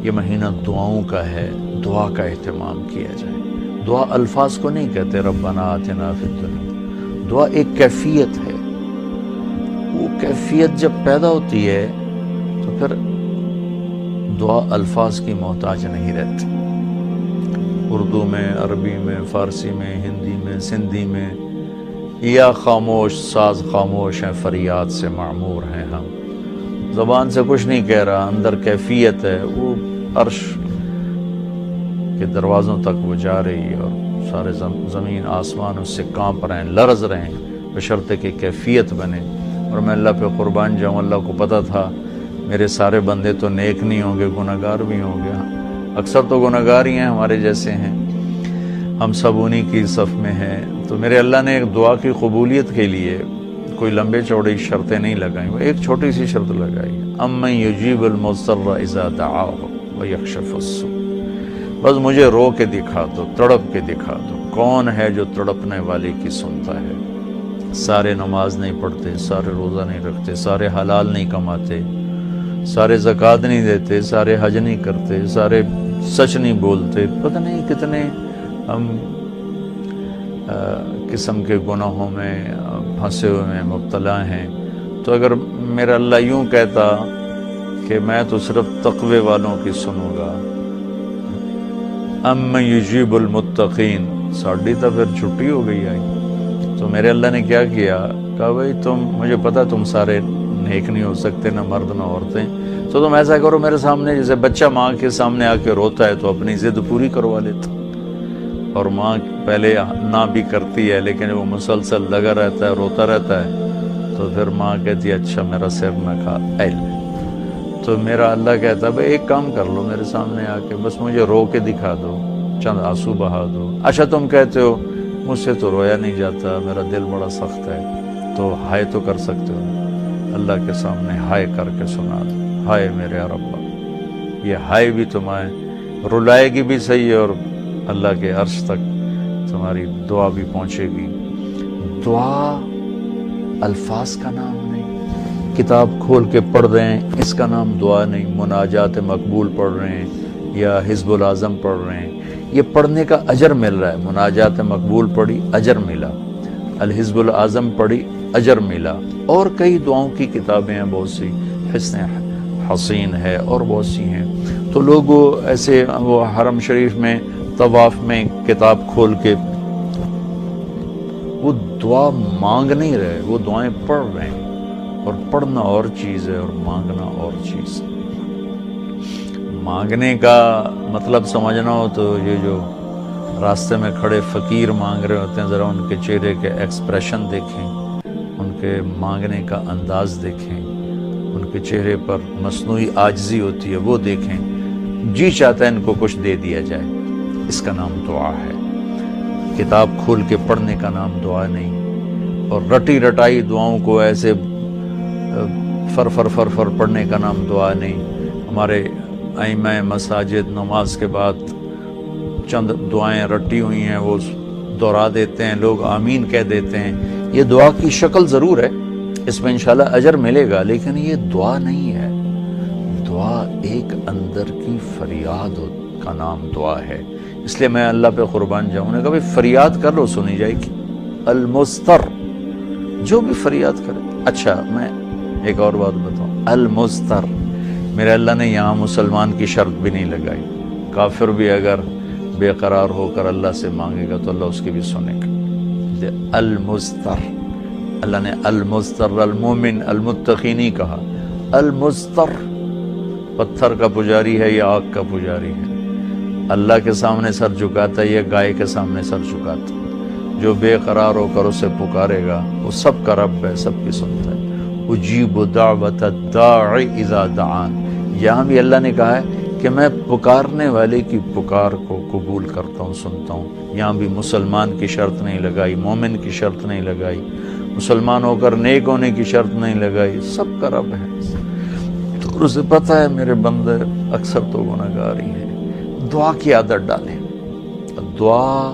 یہ مہینہ دعاؤں کا ہے، دعا کا اہتمام کیا جائے۔ دعا الفاظ کو نہیں کہتے ربنا آتنا فی الدنیا، دعا ایک کیفیت ہے۔ وہ کیفیت جب پیدا ہوتی ہے تو پھر دعا الفاظ کی محتاج نہیں رہتی۔ اردو میں، عربی میں، فارسی میں، ہندی میں، سندھی میں، یا خاموش ساز خاموش ہیں، فریاد سے معمور ہیں ہم، زبان سے کچھ نہیں کہہ رہا، اندر کیفیت ہے، وہ عرش کے دروازوں تک وہ جا رہی ہے اور سارے زمین آسمان اس سے کانپ رہے ہیں، لرز رہے ہیں، بشرطے کہ کیفیت بنے۔ اور میں اللہ پہ قربان جاؤں، اللہ کو پتہ تھا میرے سارے بندے تو نیک نہیں ہوں گے، گناہگار بھی ہوں گے، اکثر تو گناہگار ہی ہیں، ہمارے جیسے ہیں، ہم سب انہی کی صف میں ہیں۔ تو میرے اللہ نے ایک دعا کی قبولیت کے لیے کوئی لمبے چوڑی شرطیں نہیں لگائیں، وہ ایک چھوٹی سی شرط لگائی، امن یجیب المضطر اذا دعاہ ویکشف السوء۔ بس مجھے رو کے دکھا دو، تڑپ کے دکھا دو، کون ہے جو تڑپنے والے کی سنتا ہے۔ سارے نماز نہیں پڑھتے، سارے روزہ نہیں رکھتے، سارے حلال نہیں کماتے، سارے زکوٰۃ نہیں دیتے، سارے حج نہیں کرتے، سارے سچ نہیں بولتے، پتہ نہیں کتنے ہم قسم کے گناہوں میں پھنسے ہوئے ہیں، مبتلا ہیں۔ تو اگر میرا اللہ یوں کہتا کہ میں تو صرف تقوی والوں کی سنوں گا، امن یجیب المتقین، ساڑھی تو پھر چھٹی ہو گئی آئی۔ تو میرے اللہ نے کیا کیا، کہا بھائی تم، مجھے پتا تم سارے نیک نہیں ہو سکتے، نہ مرد نہ عورتیں، تو تم ایسا کرو میرے سامنے، جیسے بچہ ماں کے سامنے آ کے روتا ہے تو اپنی ضد پوری کروا لیتا، اور ماں پہلے نہ بھی کرتی ہے لیکن وہ مسلسل لگا رہتا ہے، روتا رہتا ہے، تو پھر ماں کہتی ہے اچھا میرا سر نہ کھا ایل۔ تو میرا اللہ کہتا ہے بھائی ایک کام کر لو، میرے سامنے آ کے بس مجھے رو کے دکھا دو، چند آنسو بہا دو۔ اچھا تم کہتے ہو مجھ سے تو رویا نہیں جاتا، میرا دل بڑا سخت ہے، تو ہائے تو کر سکتے ہو، اللہ کے سامنے ہائے کر کے سنا دو، ہائے میرے رب، یہ ہائے بھی تمہیں رلائے گی بھی صحیح، اور اللہ کے عرش تک تمہاری دعا بھی پہنچے گی۔ دعا الفاظ کا نام نہیں، کتاب کھول کے پڑھ رہے ہیں اس کا نام دعا نہیں، مناجات مقبول پڑھ رہے ہیں یا حزب العظم پڑھ رہے ہیں، یہ پڑھنے کا اجر مل رہا ہے۔ مناجات مقبول پڑھی، اجر ملا، الحزب العظم پڑھی، اجر ملا، اور کئی دعاؤں کی کتابیں ہیں بہت سی، حسن حسین ہے اور بہت سی ہیں۔ تو لوگ ایسے وہ حرم شریف میں طواف میں کتاب کھول کے وہ دعا مانگ نہیں رہے، وہ دعائیں پڑھ رہے ہیں، اور پڑھنا اور چیز ہے اور مانگنا اور چیز ہے۔ مانگنے کا مطلب سمجھنا ہو تو یہ جو راستے میں کھڑے فقیر مانگ رہے ہوتے ہیں، ذرا ان کے چہرے کے ایکسپریشن دیکھیں، ان کے مانگنے کا انداز دیکھیں، ان کے چہرے پر مصنوعی عاجزی ہوتی ہے وہ دیکھیں، جی چاہتا ہے ان کو کچھ دے دیا جائے، اس کا نام دعا ہے۔ کتاب کھول کے پڑھنے کا نام دعا نہیں، اور رٹی رٹائی دعاؤں کو ایسے فر فر فر فر پڑھنے کا نام دعا نہیں۔ ہمارے ائمہ مساجد نماز کے بعد چند دعائیں رٹی ہوئی ہیں وہ دہرا دیتے ہیں، لوگ آمین کہہ دیتے ہیں، یہ دعا کی شکل ضرور ہے، اس میں انشاءاللہ اجر ملے گا، لیکن یہ دعا نہیں ہے۔ دعا ایک اندر کی فریاد کا نام دعا ہے، اس لیے میں اللہ پہ قربان جاؤں نے کہا بھائی فریاد کر لو، سنی جائے گی۔ المستر، جو بھی فریاد کرے۔ اچھا میں ایک اور بات بتاؤں، المستر، میرے اللہ نے یہاں مسلمان کی شرط بھی نہیں لگائی، کافر بھی اگر بے قرار ہو کر اللہ سے مانگے گا تو اللہ اس کی بھی سنے گا۔ المستر، اللہ نے المستر، المومن المتقی نہیں کہا، المستر، پتھر کا پجاری ہے یا آگ کا پجاری ہے، اللہ کے سامنے سر جھکاتا ہے یا گائے کے سامنے سر جھکاتا ہے، جو بے قرار ہو کر اسے پکارے گا وہ سب کا رب ہے، سب کی سنتا ہے۔ اجیب دعوت الداع اذا دعان، یہاں بھی اللہ نے کہا ہے کہ میں پکارنے والے کی پکار کو قبول کرتا ہوں، سنتا ہوں۔ یہاں بھی مسلمان کی شرط نہیں لگائی، مومن کی شرط نہیں لگائی، مسلمان ہو کر نیک ہونے کی شرط نہیں لگائی، سب کا رب ہے۔ تو اسے پتہ ہے میرے بندے اکثر تو گناہگار ہی ہیں۔ دعا کی عادت ڈالیں۔ دعا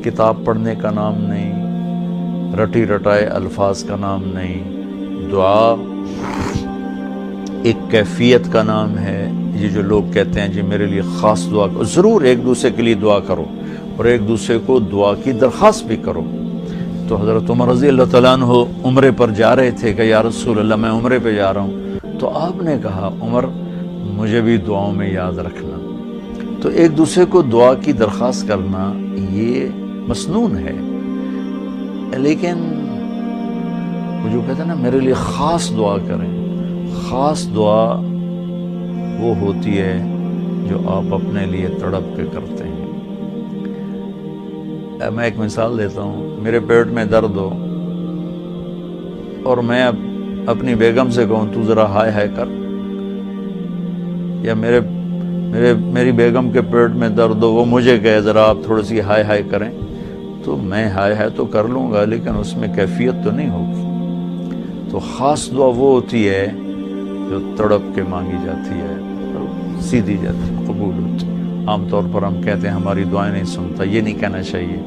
کتاب پڑھنے کا نام نہیں، رٹی رٹائے الفاظ کا نام نہیں، دعا ایک کیفیت کا نام ہے، یہ جو لوگ کہتے ہیں جی میرے لیے خاص دعا کرو، ضرور ایک دوسرے کے لیے دعا کرو اور ایک دوسرے کو دعا کی درخواست بھی کرو۔ تو حضرت عمر رضی اللہ تعالیٰ عنہ عمرے پر جا رہے تھے کہ یا رسول اللہ میں عمرے پہ جا رہا ہوں، تو آپ نے کہا عمر مجھے بھی دعاؤں میں یاد رکھنا۔ تو ایک دوسرے کو دعا کی درخواست کرنا یہ مسنون ہے، لیکن وہ جو کہتے ہیں نا میرے لیے خاص دعا کریں، خاص دعا وہ ہوتی ہے جو آپ اپنے لیے تڑپ کے کرتے ہیں۔ میں ایک مثال دیتا ہوں، میرے پیٹ میں درد ہو اور میں اب اپنی بیگم سے کہوں تو ذرا ہائے ہائے کر، یا میری بیگم کے پیٹ میں درد ہو وہ مجھے کہے ذرا آپ تھوڑی سی ہائے ہائے کریں، تو میں ہائے ہائے تو کر لوں گا لیکن اس میں کیفیت تو نہیں ہوگی۔ تو خاص دعا وہ ہوتی ہے جو تڑپ کے مانگی جاتی ہے اور سیدھی جاتی ہے، قبول ہوتی ہے۔ عام طور پر ہم کہتے ہیں ہماری دعائیں نہیں سنتا، یہ نہیں کہنا چاہیے،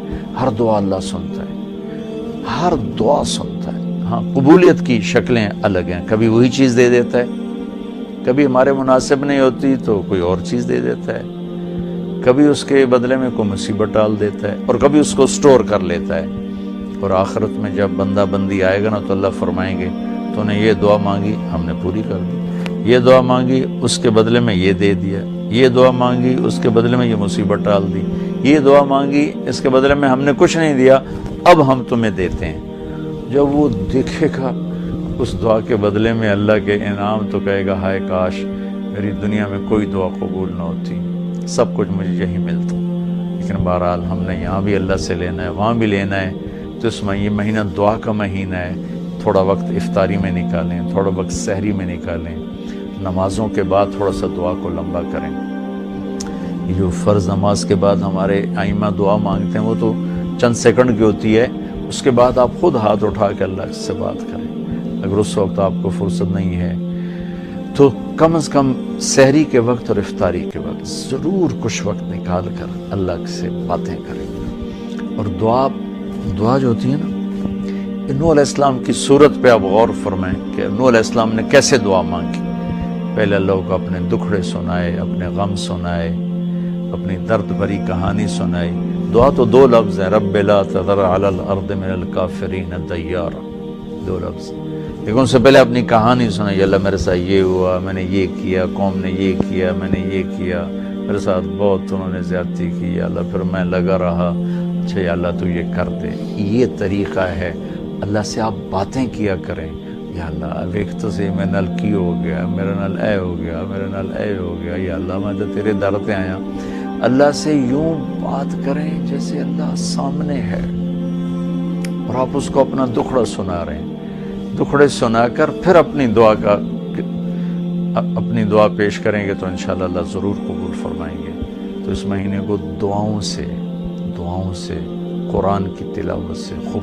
ہر دعا اللہ سنتا ہے، ہر دعا سنتا ہے۔ ہاں قبولیت کی شکلیں الگ ہیں، کبھی وہی چیز دے دیتا ہے، کبھی ہمارے مناسب نہیں ہوتی تو کوئی اور چیز دے دیتا ہے، کبھی اس کے بدلے میں کوئی مصیبت ڈال دیتا ہے، اور کبھی اس کو سٹور کر لیتا ہے۔ اور آخرت میں جب بندہ بندی آئے گا نا تو اللہ فرمائیں گے تو نے یہ دعا مانگی ہم نے پوری کر دی، یہ دعا مانگی اس کے بدلے میں یہ دے دیا، یہ دعا مانگی اس کے بدلے میں یہ مصیبت ڈال دی، یہ دعا مانگی اس کے بدلے میں ہم نے کچھ نہیں دیا اب ہم تمہیں دیتے ہیں۔ جب وہ دیکھے گا اس دعا کے بدلے میں اللہ کے انعام تو کہے گا ہائے کاش میری دنیا میں کوئی دعا قبول نہ ہوتی، سب کچھ مجھے یہی ملتا۔ لیکن بہرحال ہم نے یہاں بھی اللہ سے لینا ہے، وہاں بھی لینا ہے، تو اس میں یہ مہینہ دعا کا مہینہ ہے، تھوڑا وقت افطاری میں نکالیں، تھوڑا وقت سحری میں نکالیں، نمازوں کے بعد تھوڑا سا دعا کو لمبا کریں۔ یہ جو فرض نماز کے بعد ہمارے ائمہ دعا مانگتے ہیں وہ تو چند سیکنڈ کی ہوتی ہے، اس کے بعد آپ خود ہاتھ اٹھا کے اللہ سے بات کریں۔ اگر اس وقت آپ کو فرصت نہیں ہے تو کم از کم سحری کے وقت اور افطاری کے وقت ضرور کچھ وقت نکال کر اللہ سے باتیں کریں۔ اور دعا جو ہوتی ہے نا، نوح علیہ السلام کی صورت پہ آپ غور فرمائیں کہ نوح علیہ السلام نے کیسے دعا مانگی۔ پہلے اللہ کو اپنے دکھڑے سنائے، اپنے غم سنائے، اپنی درد بھری کہانی سنائی۔ دعا تو دو لفظ ہیں، رب لا تذر علی الارض من الکافرین دیارا، دو لفظ، لیکن اس سے پہلے اپنی کہانی سنائی، اللہ میرے ساتھ یہ ہوا، میں نے یہ کیا، قوم نے یہ کیا، میں نے یہ کیا، میرے ساتھ بہت انہوں نے زیادتی کی، یا اللہ پھر میں لگا رہا، اچھا یا اللہ تو یہ کر دے۔ یہ طریقہ ہے، اللہ سے آپ باتیں کیا کریں، یا اللہ ایک تو سے میں نل کی ہو گیا، میرا نل اے ہو گیا، میرا نل اے ہو گیا، یا اللہ میں تو تیرے در پہ آیا۔ اللہ سے یوں بات کریں جیسے اللہ سامنے ہے، اور آپ اس کو اپنا دکھڑا سنا رہے ہیں۔ دکھڑے سنا کر پھر اپنی دعا پیش کریں گے تو انشاءاللہ اللہ ضرور قبول فرمائیں گے۔ تو اس مہینے کو دعاؤں سے قرآن کی تلاوت سے خوب